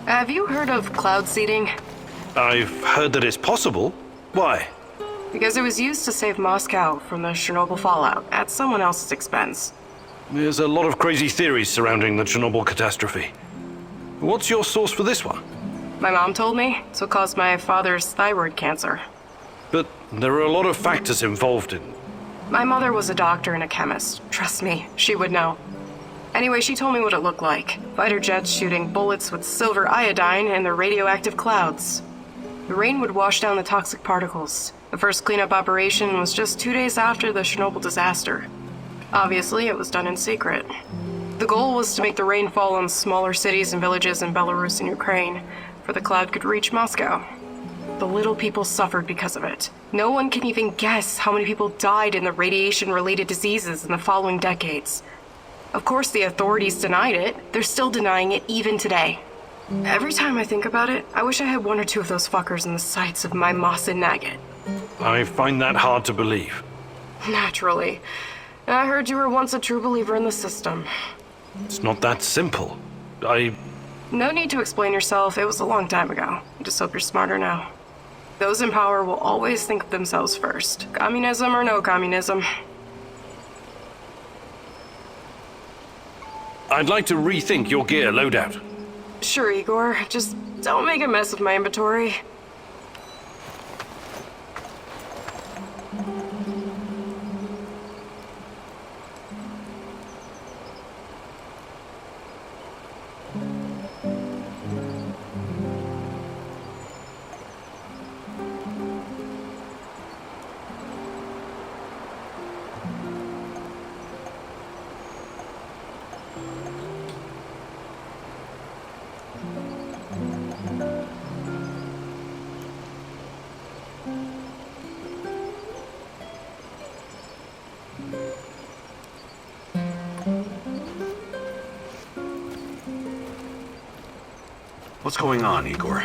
Have you heard of cloud seeding? I've heard that it's possible. Why? Because it was used to save Moscow from the Chernobyl fallout at someone else's expense. There's a lot of crazy theories surrounding the Chernobyl catastrophe. What's your source for this one? My mom told me it's what caused my father's thyroid cancer. But there are a lot of factors involved in... My mother was a doctor and a chemist. Trust me, she would know. Anyway, she told me what it looked like. Fighter jets shooting bullets with silver iodine in the radioactive clouds. The rain would wash down the toxic particles. The first cleanup operation was just 2 days after the Chernobyl disaster. Obviously, it was done in secret. The goal was to make the rain fall on smaller cities and villages in Belarus and Ukraine, for the cloud could reach Moscow. The little people suffered because of it. No one can even guess how many people died in the radiation-related diseases in the following decades. Of course, the authorities denied it. They're still denying it even today. Every time I think about it, I wish I had 1 or 2 of those fuckers in the sights of my Moss and Nagget. I find that hard to believe. Naturally. I heard you were once a true believer in the system. It's not that simple. No need to explain yourself. It was a long time ago. I just hope you're smarter now. Those in power will always think of themselves first. Communism or no communism. I'd like to rethink your gear loadout. Sure, Igor. Just don't make a mess of my inventory. What's going on, Igor?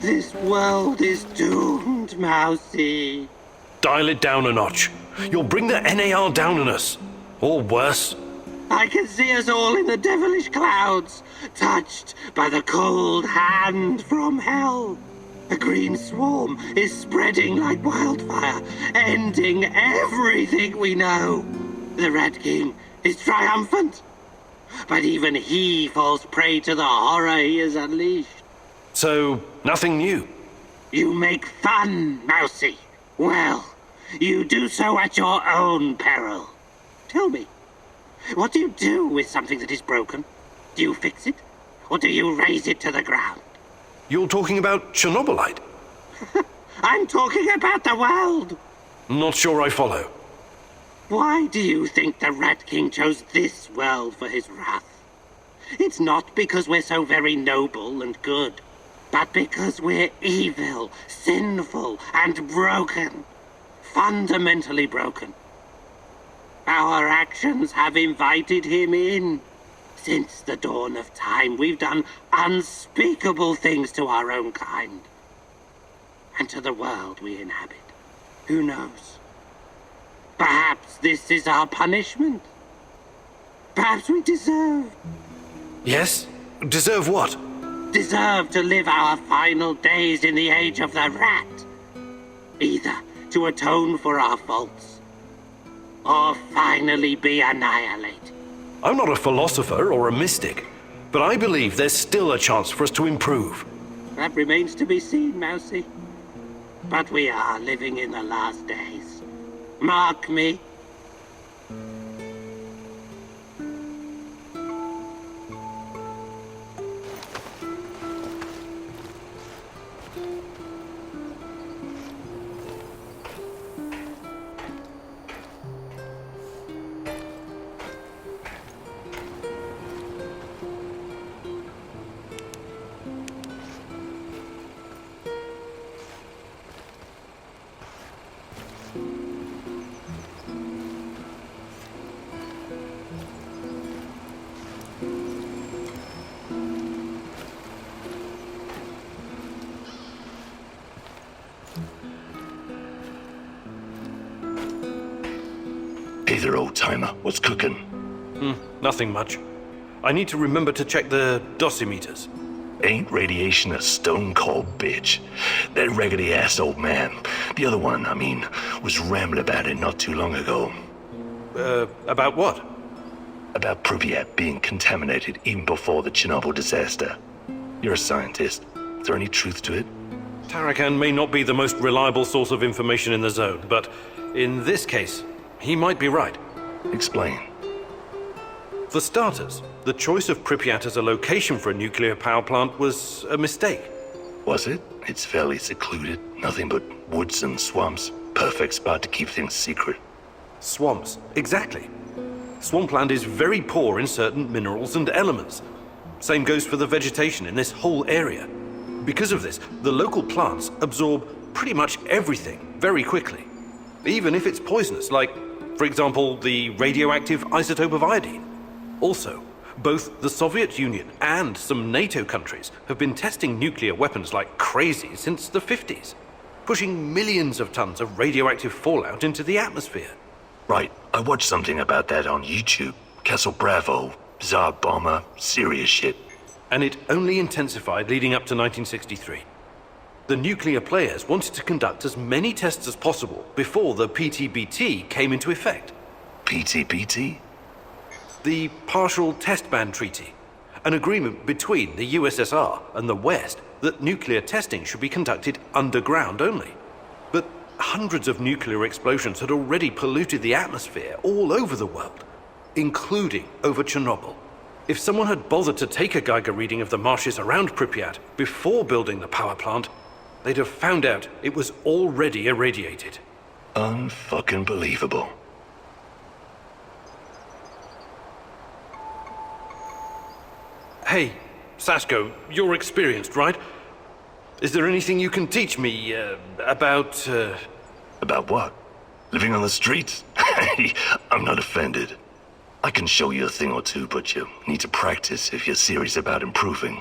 This world is doomed, Mousy. Dial it down a notch. You'll bring the NAR down on us. Or worse. I can see us all in the devilish clouds, touched by the cold hand from hell. A green swarm is spreading like wildfire, ending everything we know. The Red King is triumphant, but even he falls prey to the horror he has unleashed. So, nothing new. You make fun, Mousy. Well, you do so at your own peril. Tell me, what do you do with something that is broken? Do you fix it? Or do you raze it to the ground? You're talking about Chernobylite? I'm talking about the world. Not sure I follow. Why do you think the Rat King chose this world for his wrath? It's not because we're so very noble and good, but because we're evil, sinful, and broken. Fundamentally broken. Our actions have invited him in. Since the dawn of time, we've done unspeakable things to our own kind. And to the world we inhabit. Who knows? Perhaps this is our punishment. Perhaps we deserve Yes? Deserve what? to live our final days in the age of the rat. Either to atone for our faults, or finally be annihilated. I'm not a philosopher or a mystic, but I believe there's still a chance for us to improve. That remains to be seen, Mousy. But we are living in the last days. Mark me. Hey there, old-timer. What's cooking? Nothing much. I need to remember to check the dosimeters. Ain't radiation a stone-cold bitch? That raggedy-ass old man, the other one, I mean, was rambling about it not too long ago. About what? About Pripyat being contaminated even before the Chernobyl disaster. You're a scientist. Is there any truth to it? Tarakan may not be the most reliable source of information in the zone, but in this case, he might be right. Explain. For starters, the choice of Pripyat as a location for a nuclear power plant was a mistake. Was it? It's fairly secluded. Nothing but woods and swamps. Perfect spot to keep things secret. Swamps, exactly. Swampland is very poor in certain minerals and elements. Same goes for the vegetation in this whole area. Because of this, the local plants absorb pretty much everything very quickly. Even if it's poisonous, like, for example, the radioactive isotope of iodine. Also, both the Soviet Union and some NATO countries have been testing nuclear weapons like crazy since the 50s, pushing millions of tons of radioactive fallout into the atmosphere. Right. I watched something about that on YouTube. Castle Bravo, Tsar Bomber, serious shit. And it only intensified leading up to 1963. The nuclear players wanted to conduct as many tests as possible before the PTBT came into effect. PTBT? The Partial Test Ban Treaty, an agreement between the USSR and the West that nuclear testing should be conducted underground only. But hundreds of nuclear explosions had already polluted the atmosphere all over the world, including over Chernobyl. If someone had bothered to take a Geiger reading of the marshes around Pripyat before building the power plant, they'd have found out it was already irradiated. Unfucking believable. Hey, Sasko, you're experienced, right? Is there anything you can teach me, about, About what? Living on the streets? I'm not offended. I can show you a thing or two, but you need to practice if you're serious about improving.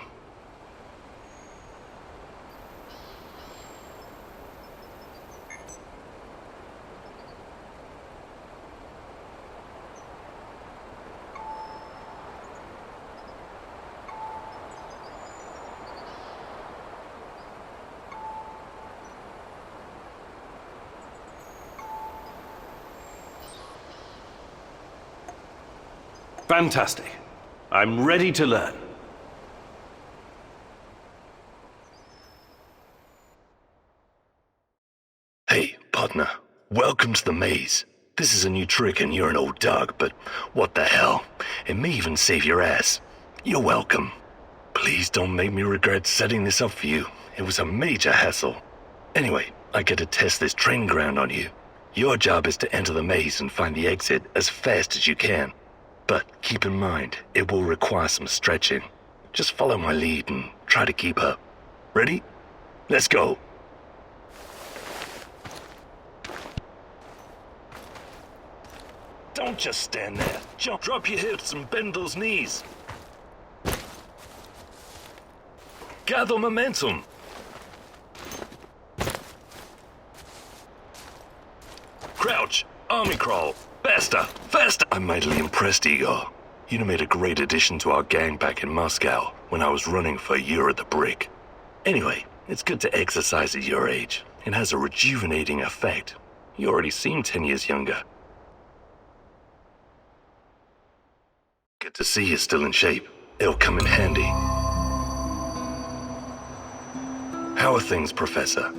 Fantastic. I'm ready to learn. Hey, partner. Welcome to the maze. This is a new trick and you're an old dog, but what the hell? It may even save your ass. You're welcome. Please don't make me regret setting this up for you. It was a major hassle. Anyway, I get to test this training ground on you. Your job is to enter the maze and find the exit as fast as you can. But keep in mind, it will require some stretching. Just follow my lead and try to keep up. Ready? Let's go. Don't just stand there. Jump, drop your hips and bend those knees. Gather momentum. Crouch. Army crawl. Faster! Faster! I'm mightily impressed, Igor. You made a great addition to our gang back in Moscow when I was running for a year at the Brick. Anyway, it's good to exercise at your age. It has a rejuvenating effect. You already seem 10 years younger. Good to see you're still in shape. It'll come in handy. How are things, Professor?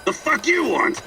The fuck you want?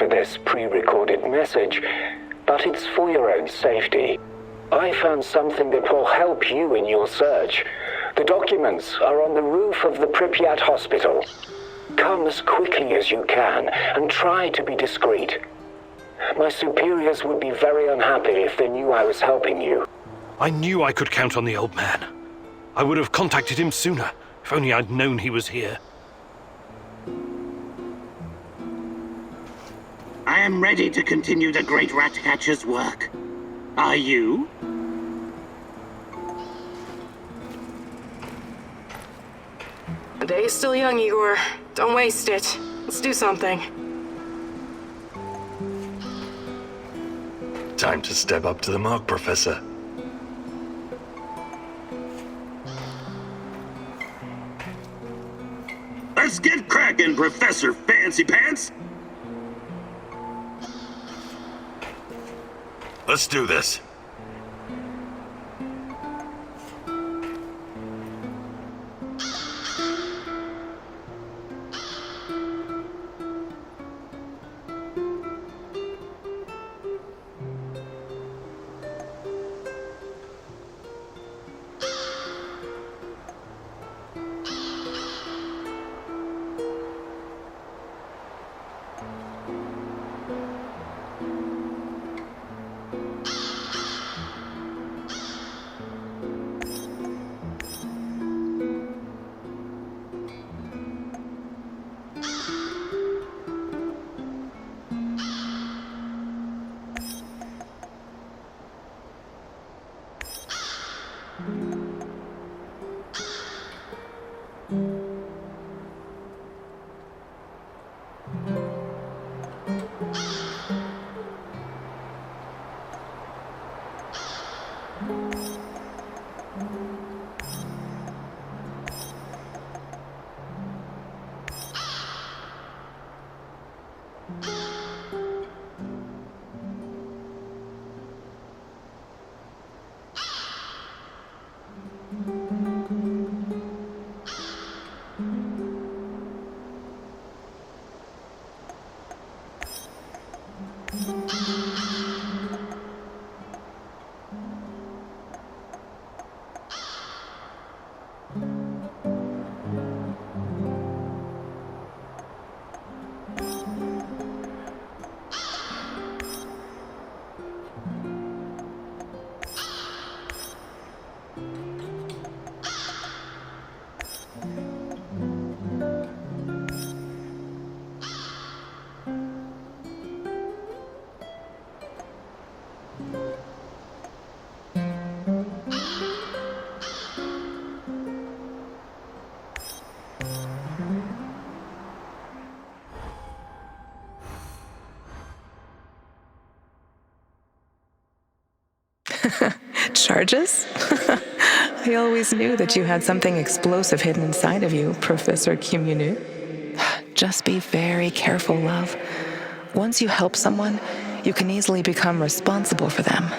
this pre-recorded message, but it's for your own safety. I found something that will help you in your search. The documents are on the roof of the Pripyat hospital. Come as quickly as you can, and try to be discreet. My superiors would be very unhappy if they knew I was helping you. I knew I could count on the old man. I would have contacted him sooner, if only I'd known he was here. I am ready to continue the great Ratcatcher's work. Are you? The day is still young, Igor. Don't waste it. Let's do something. Time to step up to the mark, Professor. Let's get cracking, Professor Fancy Pants! Let's do this. Charges? I always knew that you had something explosive hidden inside of you, Professor Kimunu. Just be very careful, love. Once you help someone, you can easily become responsible for them.